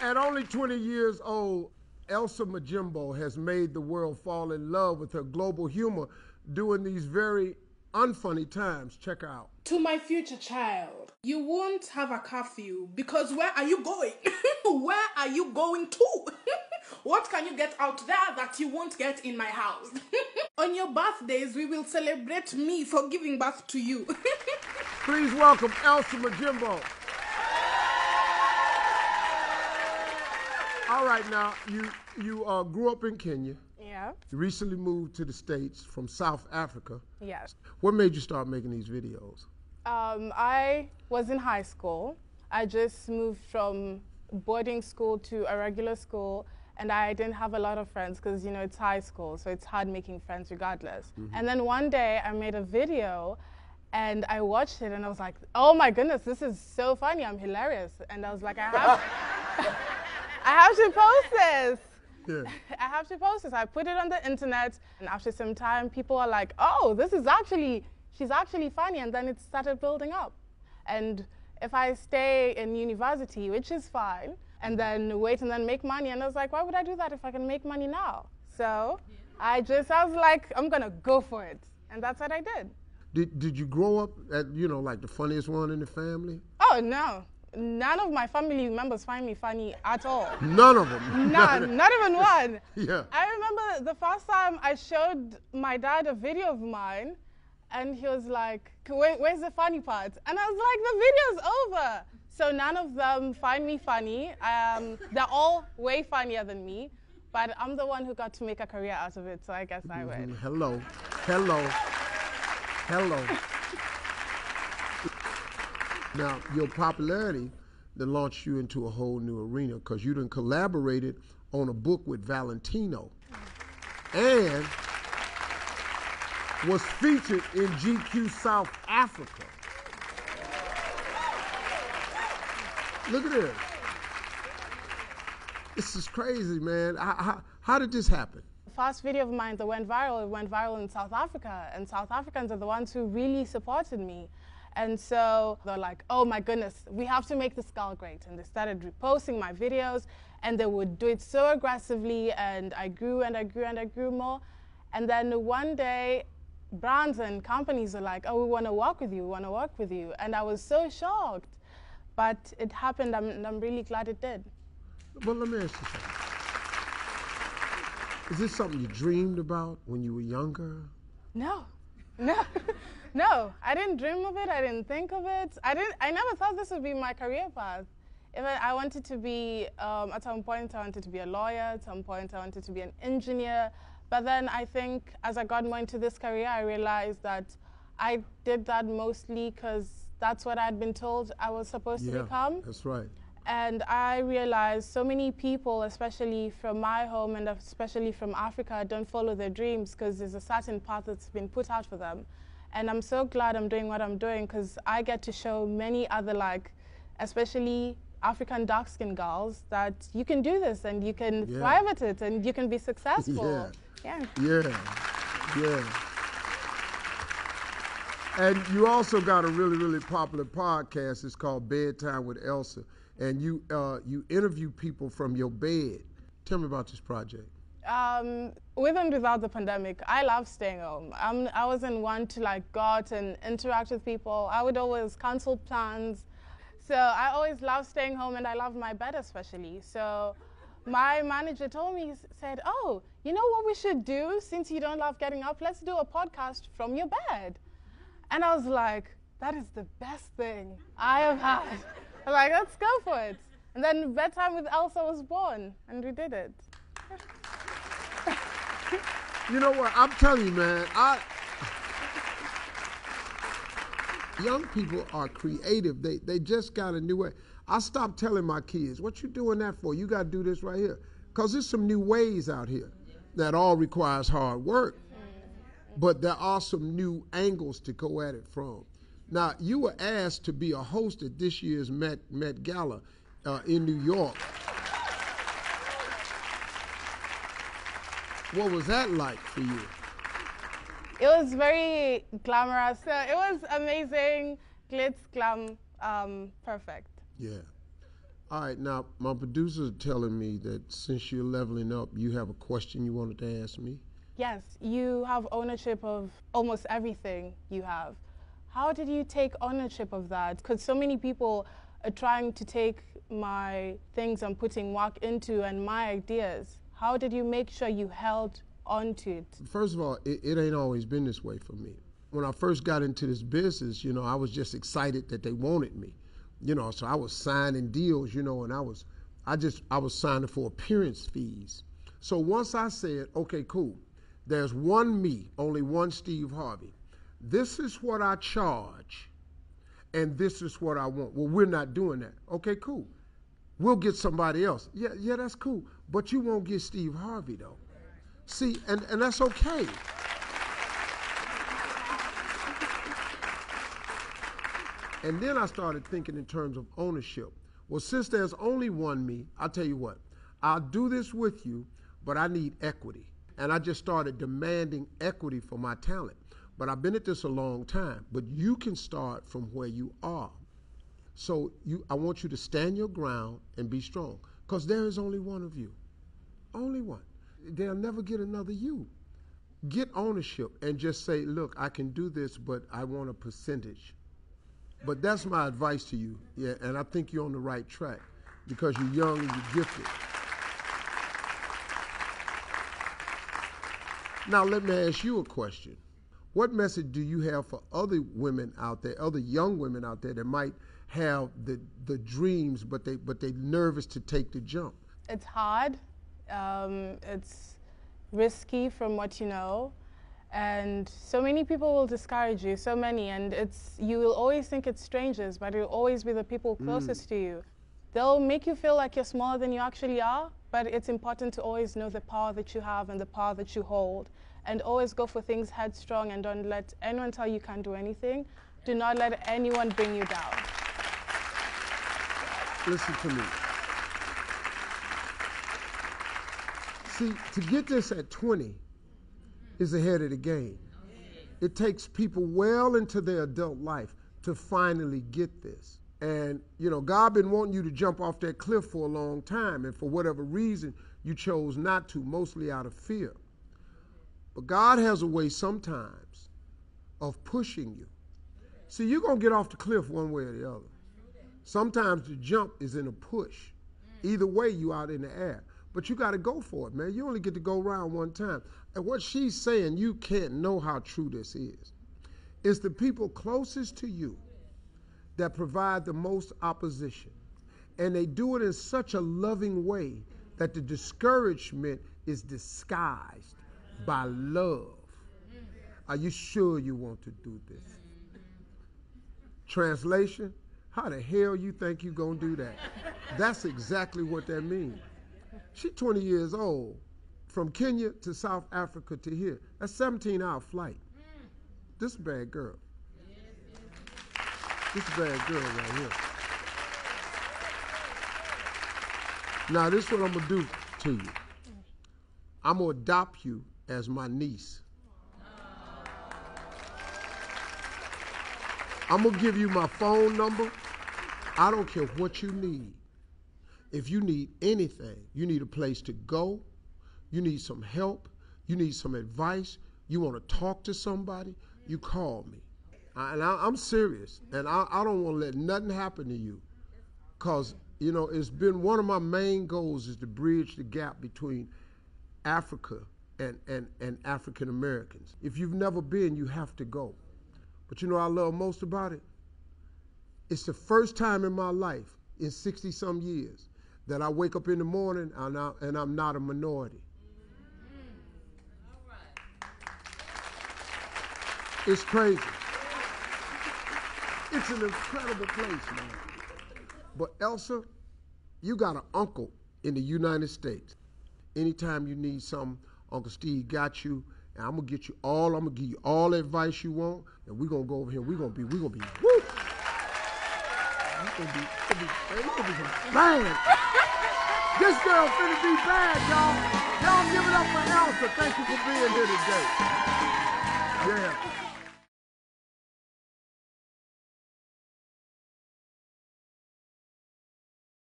At only 20 years old, Elsa Majimbo has made the world fall in love with her global humor during these very unfunny times. Check her out. To my future child, you won't have a curfew because where are you going? Where are you going to? What can you get out there that you won't get in my house? On your birthdays, we will celebrate me for giving birth to you. Please welcome Elsa Majimbo. All right, now, you grew up in Kenya. Yeah. You recently moved to the States from South Africa. Yes. What made you start making these videos? I was in high school. I just moved from boarding school to a regular school, and I didn't have a lot of friends because, you know, it's high school, so it's hard making friends regardless. Mm-hmm. And then one day I made a video, and I watched it, and I was like, oh my goodness, this is so funny, I'm hilarious. And I was like, I have to post this. Yeah. I have to post this. I put it on the internet, and after some time, people are like, oh, she's actually funny, and then it started building up. And if I stay in university, which is fine, and then wait and then make money, and I was like, why would I do that if I can make money now? So I was like, I'm gonna go for it. And that's what I did. Did you grow up at, you know, like the funniest one in the family? Oh, no. None of my family members find me funny at all. None of them? None, not even one. Yeah. I remember the first time I showed my dad a video of mine, and he was like, where's the funny part? And I was like, the video's over. So none of them find me funny. They're all way funnier than me, but I'm the one who got to make a career out of it, so I guess I win. Hello. Now, your popularity that launched you into a whole new arena because you done collaborated on a book with Valentino and was featured in GQ South Africa. Look at this. This is crazy, man. How did this happen? The first video of mine that went viral, it went viral in South Africa, and South Africans are the ones who really supported me. And so they're like, oh my goodness, we have to make this girl great. And they started reposting my videos, and they would do it so aggressively, and I grew and I grew and I grew more. And then one day, brands and companies were like, oh, we want to work with you, we want to work with you. And I was so shocked. But it happened, and I'm really glad it did. But let me ask you something. Is this something you dreamed about when you were younger? No. No, I didn't dream of it. I didn't think of it. I never thought this would be my career path. Even I wanted to be, at some point I wanted to be a lawyer, at some point I wanted to be an engineer. But then I think as I got more into this career, I realized that I did that mostly because that's what I'd been told I was supposed to become. That's right. And I realized so many people, especially from my home and especially from Africa, don't follow their dreams because there's a certain path that's been put out for them. And I'm so glad I'm doing what I'm doing because I get to show many other, like, especially African dark-skinned girls that you can do this and you can thrive at it and you can be successful. Yeah. And you also got a really, really popular podcast. It's called Bedtime with Elsa. And you interview people from your bed. Tell me about this project. With and without the pandemic, I love staying home. I wasn't one to like go out and interact with people. I would always cancel plans. So I always loved staying home, and I loved my bed especially. So my manager told me, said, oh, you know what we should do since you don't love getting up? Let's do a podcast from your bed. And I was like, that is the best thing I have had. I was like, let's go for it. And then Bedtime with Elsa was born, and we did it. You know what? I'm telling you, man, young people are creative. They just got a new way. I stopped telling my kids, what you doing that for? You got to do this right here. Because there's some new ways out here that all requires hard work. But there are some new angles to go at it from. Now, you were asked to be a host at this year's Met Gala in New York. What was that like for you? It was very glamorous. So it was amazing, glitz, glam, perfect. Yeah. All right, now my producers are telling me that since you're leveling up, you have a question you wanted to ask me. Yes, you have ownership of almost everything you have. How did you take ownership of that? Because so many people are trying to take my things I'm putting work into and my ideas. How did you make sure you held onto it? First of all, it ain't always been this way for me. When I first got into this business, you know, I was just excited that they wanted me. You know, so I was signing deals, you know, and I was signing for appearance fees. So once I said, okay, cool, there's one me, only one Steve Harvey. This is what I charge, and this is what I want. Well, we're not doing that. Okay, cool. We'll get somebody else. Yeah, that's cool. But you won't get Steve Harvey, though. See, and that's okay. And then I started thinking in terms of ownership. Well, since there's only one me, I'll tell you what, I'll do this with you, but I need equity. And I just started demanding equity for my talent. But I've been at this a long time, but you can start from where you are. So I want you to stand your ground and be strong, because there is only one of you, only one. They'll never get another you. Get ownership and just say, look, I can do this, but I want a percentage. But that's my advice to you, yeah, and I think you're on the right track because you're young and you're gifted. Now let me ask you a question. What message do you have for other women out there, other young women out there that might have the dreams, but they're nervous to take the jump? It's hard. It's risky from what you know. And so many people will discourage you, so many, and you will always think it's strangers, but it will always be the people closest to you. They'll make you feel like you're smaller than you actually are, but it's important to always know the power that you have and the power that you hold, and always go for things headstrong and don't let anyone tell you can't do anything. Do not let anyone bring you down. Listen to me. See, to get this at 20, is ahead of the game. It takes people well into their adult life to finally get this. And, you know, God been wanting you to jump off that cliff for a long time, and for whatever reason, you chose not to, mostly out of fear. But God has a way sometimes of pushing you. See, you're going to get off the cliff one way or the other. Sometimes the jump is in a push. Either way, you out in the air. But you got to go for it, man. You only get to go around one time. And what she's saying, you can't know how true this is. It's the people closest to you that provide the most opposition. And they do it in such a loving way that the discouragement is disguised by love. Are you sure you want to do this? Translation, how the hell you think you gonna do that? That's exactly what that means. She's 20 years old, from Kenya to South Africa to here. That's a 17-hour flight. This is a bad girl. This is a bad girl right here. Now, this is what I'm going to do to you. I'm going to adopt you as my niece. I'm going to give you my phone number. I don't care what you need. If you need anything, you need a place to go, you need some help, you need some advice, you want to talk to somebody, you call me. And I'm serious, and I don't want to let nothing happen to you, because, you know, it's been one of my main goals is to bridge the gap between Africa and African Americans. If you've never been, you have to go. But you know what I love most about it? It's the first time in my life in 60-some years that I wake up in the morning and I'm not a minority. It's crazy. It's an incredible place, man. But Elsa, you got an uncle in the United States. Anytime you need something, Uncle Steve got you, and I'm gonna give you all the advice you want, and we're gonna go over here, we're gonna be, woo! We're gonna be bad. This girl finna be bad, y'all. Y'all give it up for Elsa. Thank you for being here today. Yeah.